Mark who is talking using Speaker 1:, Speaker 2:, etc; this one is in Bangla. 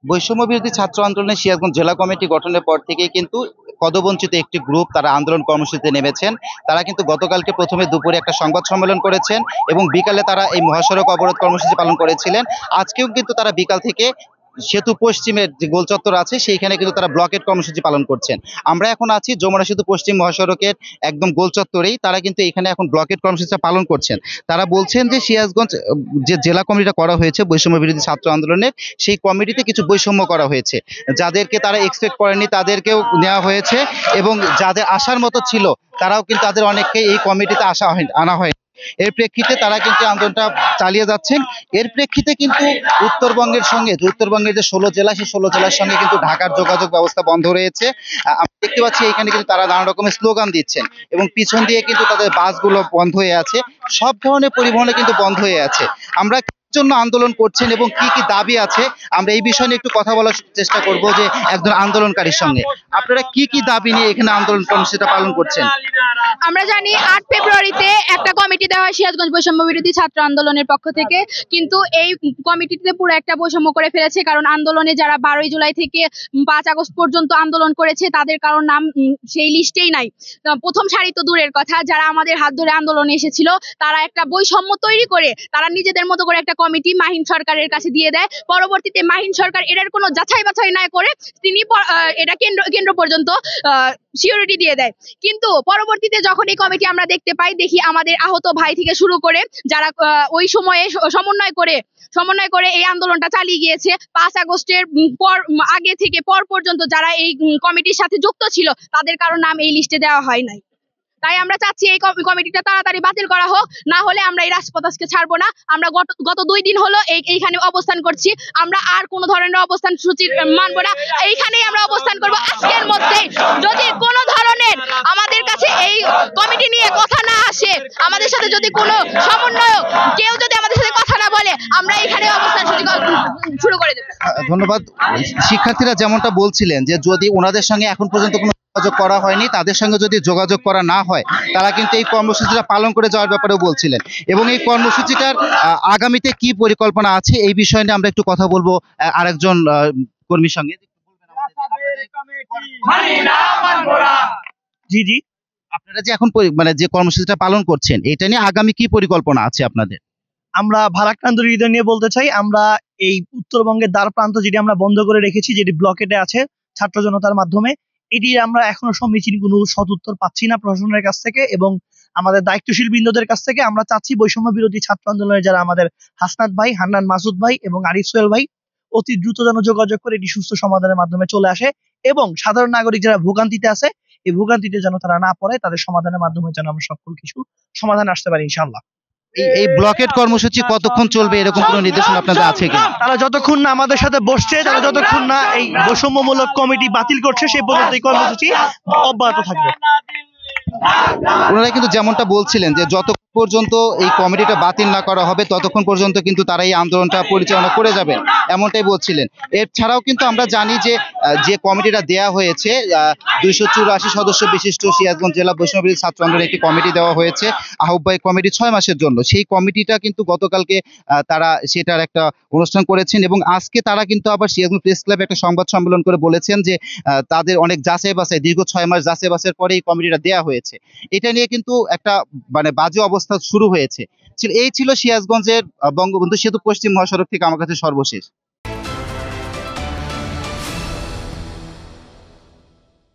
Speaker 1: বৈষম্য বিরোধী ছাত্র আন্দোলনের সিরাজগঞ্জ জেলা কমিটি গঠনের পর থেকেই কিন্তু পদবঞ্চিত একটি গ্রুপ তারা আন্দোলন কর্মসূচিতে নেমেছেন। তারা কিন্তু গতকালকে প্রথমে দুপুরে একটা সংবাদ সম্মেলন করেছেন এবং বিকালে তারা এই মহাসড়ক অবরোধ কর্মসূচি পালন করেছিলেন। আজকেও কিন্তু তারা বিকাল থেকে সেতু পশ্চিমের যে গোল চত্বর আছে সেইখানে কিন্তু তারা ব্লকেট কর্মসূচি পালন করছেন। আমরা এখন আছি যমুনা সেতু পশ্চিম মহাসড়কের একদম গোল চত্বরেই। তারা কিন্তু এখানে এখন ব্লকেট কর্মসূচি পালন করছেন। তারা বলছেন যে সিরাজগঞ্জ যে জেলা কমিটিটা করা হয়েছে বৈষম্য বিরোধী ছাত্র আন্দোলনের, সেই কমিটিতে কিছু বৈষম্য করা হয়েছে। যাদেরকে তারা এক্সপেক্ট করেনি তাদেরকেও নেওয়া হয়েছে এবং যাদের আসার মতো ছিল তারাও কিন্তু তাদের অনেককে এই কমিটিতে আনা হয়। এর প্রেক্ষিতে তারা কিন্তু আন্দোলনটা চালিয়ে যাচ্ছেন। এর প্রেক্ষিতে কিন্তু উত্তরবঙ্গের যে 16 জেলা, সেই 16 জেলার সঙ্গে কিন্তু ঢাকার যোগাযোগ ব্যবস্থা বন্ধ রয়েছে। আমরা দেখতে পাচ্ছি এখানে কিন্তু তারা নানা রকমের স্লোগান দিচ্ছেন এবং পিছন দিয়ে কিন্তু তাদের বাসগুলো বন্ধ হয়ে আছে। সব ধরনের পরিবহনে কিন্তু বন্ধ হয়ে আছে। আমরা কিসের জন্য আন্দোলন করছেন এবং কি কি দাবি আছে আমরা এই বিষয়ে নিয়ে একটু কথা বলার চেষ্টা করব যে একজন আন্দোলনকারীর সঙ্গে। আপনারা কি কি দাবি নিয়ে এখানে আন্দোলন কর্মসূচিটা পালন করছেন?
Speaker 2: আমরা জানি 8 ফেব্রুয়ারিতে একটা কমিটি দেওয়া হয় সিরাজগঞ্জ বৈষম্য বিরোধী ছাত্র আন্দোলনের পক্ষ থেকে, কিন্তু এই কমিটিতে পুরো একটা বৈষম্য করে ফেলেছে। কারণ আন্দোলনে যারা 12 জুলাই থেকে 5 আগস্ট পর্যন্ত আন্দোলন করেছে তাদের কারোর নাম সেই লিস্টেই নাই। প্রথম সারি তো দূরের কথা, যারা আমাদের হাত ধরে আন্দোলনে এসেছিল তারা একটা বৈষম্য তৈরি করে তারা নিজেদের মতো করে একটা কমিটি মাহিন সরকারের কাছে দিয়ে দেয়। পরবর্তীতে মাহিন সরকার এটার কোনো যাচাই বাছাই না করে তিনি এটা কেন্দ্র পর্যন্ত সিকিউরিটি দিয়ে দেয়। কিন্তু পরবর্তীতে যখন এই কমিটি আমরা দেখতে পাই, দেখি আমাদের আহত ভাই থেকে শুরু করে যারা ওই সময়ে সমন্বয় করে এই আন্দোলনটা চালিয়ে গিয়েছে, 5 আগস্টের আগে থেকে পর পর্যন্ত যারা এই কমিটির সাথে যুক্ত ছিল তাদের কারো নাম এই লিস্টে দেওয়া হয় নাই। তাই আমরা চাচ্ছি এই কমিটিটা তাড়াতাড়ি বাতিল করা হোক, না হলে আমরা এই রাজপথ আজকে ছাড়বো না। আমরা গত 2 দিন হলো এইখানে অবস্থান করছি। আমরা আর কোনো ধরনের অবস্থান সূচি মানবো না। এইখানেই আমরা অবস্থান করব আজকের মধ্যেই। যদি কোনো ধরনের আমাদের কাছে এই কমিটি নিয়ে কথা না আসে, আমাদের সাথে যদি কোনো সমন্বয় কেউ যদি আমাদের সাথে কথা না বলে, আমরা এখানে অবস্থান সূচি শুরু করে দেব।
Speaker 1: ধন্যবাদ। শিক্ষার্থীরা যেমনটা বলছিলেন যে যদি ওনাদের সঙ্গে এখন পর্যন্ত কোনো যোগাযোগ করা হয়নি, তাদের সঙ্গে যদি যোগাযোগ করা না হয় তারা কিন্তু এই কর্মসূচিটা পালন করে যাওয়ার ব্যাপারেও বলছিলেন। এবং এই কর্মসূচিটার আগামীতে কি পরিকল্পনা আছে এই বিষয় নিয়ে আমরা একটু কথা বলবো আরেকজন কর্মীর সঙ্গে। জি জি, আপনারা যে এখন মানে যে কর্মসূচিটা পালন করছেন এটা নিয়ে আগামী কি পরিকল্পনা আছে আপনাদের?
Speaker 3: আমরা ভারাক্রান্ত হৃদয় নিয়ে বলতে চাই, আমরা এই উত্তরবঙ্গের দ্বার প্রান্ত যেটি আমরা বন্ধ করে রেখেছি, যেটি ব্লকেটে আছে ছাত্র জনতার মাধ্যমে, এটি আমরা এখনো সমীচীন কোনো সদুত্তর পাচ্ছি না প্রশাসনের কাছ থেকে এবং আমাদের দায়িত্বশীল বৃন্দদের কাছ থেকে। আমরা চাচ্ছি বৈষম্য বিরোধী ছাত্র আন্দোলনের যারা আমাদের হাসনাত ভাই, হান্নান মাসুদ ভাই এবং আরিফ সোহেল ভাই অতি দ্রুত যেন যোগাযোগ করে এটি সুস্থ সমাধানের মাধ্যমে চলে আসে এবং সাধারণ নাগরিক যারা ভোগান্তিতে আছে এই ভোগান্তিতে যেন তারা না পড়ে, তাদের সমাধানের মাধ্যমে যেন আমরা সকল কিছু সমাধান আসতে পারি ইনশাআল্লাহ।
Speaker 1: এই ব্লকেট কর্মসূচি কতক্ষণ চলবে এরকম কোনো নির্দেশনা আপনাদের আছে কি?
Speaker 3: তারা যতক্ষণ না আমাদের সাথে বসছে, তারা যতক্ষণ না এই বৈষম্যমূলক কমিটি বাতিল করছে সেই পর্যন্ত এই কর্মসূচি অব্যাহত থাকবে।
Speaker 1: ওনারা কিন্তু যেমনটা বলছিলেন যে যতক্ষণ পর্যন্ত এই কমিটিটা বাতিল না করা হবে ততক্ষণ পর্যন্ত কিন্তু তারা এই আন্দোলনটা পরিচালনা করে যাবেন, এমনটাই বলছিলেন। এছাড়াও কিন্তু আমরা জানি যে যে কমিটিটা দেয়া হয়েছে 284 সদস্য বিশিষ্ট সিরাজগঞ্জ জেলা বৈষম্য বিরোধী ছাত্র আন্দোলনের একটি কমিটি দেওয়া হয়েছে, আহ্বায়ক কমিটি 6 মাসের জন্য। সেই কমিটিটা কিন্তু গতকালকে তারা সেটার একটা অনুষ্ঠান করেছেন এবং আজকে তারা কিন্তু আবার সিরাজগঞ্জ প্রেস ক্লাবে একটা সংবাদ সম্মেলন করে বলেছেন যে তাদের অনেক যাচাই বাছাই, দীর্ঘ 6 মাস যাচাই বাছাইয়ের পরে এই কমিটিটা দেয়া হয়েছে। এটা নিয়ে কিন্তু একটা মানে বাজে অবস্থা শুরু হয়েছে। এই ছিল সিরাজগঞ্জের বঙ্গবন্ধু সেতু পশ্চিম মহাসড়ক থেকে আমার কাছে সর্বশেষ।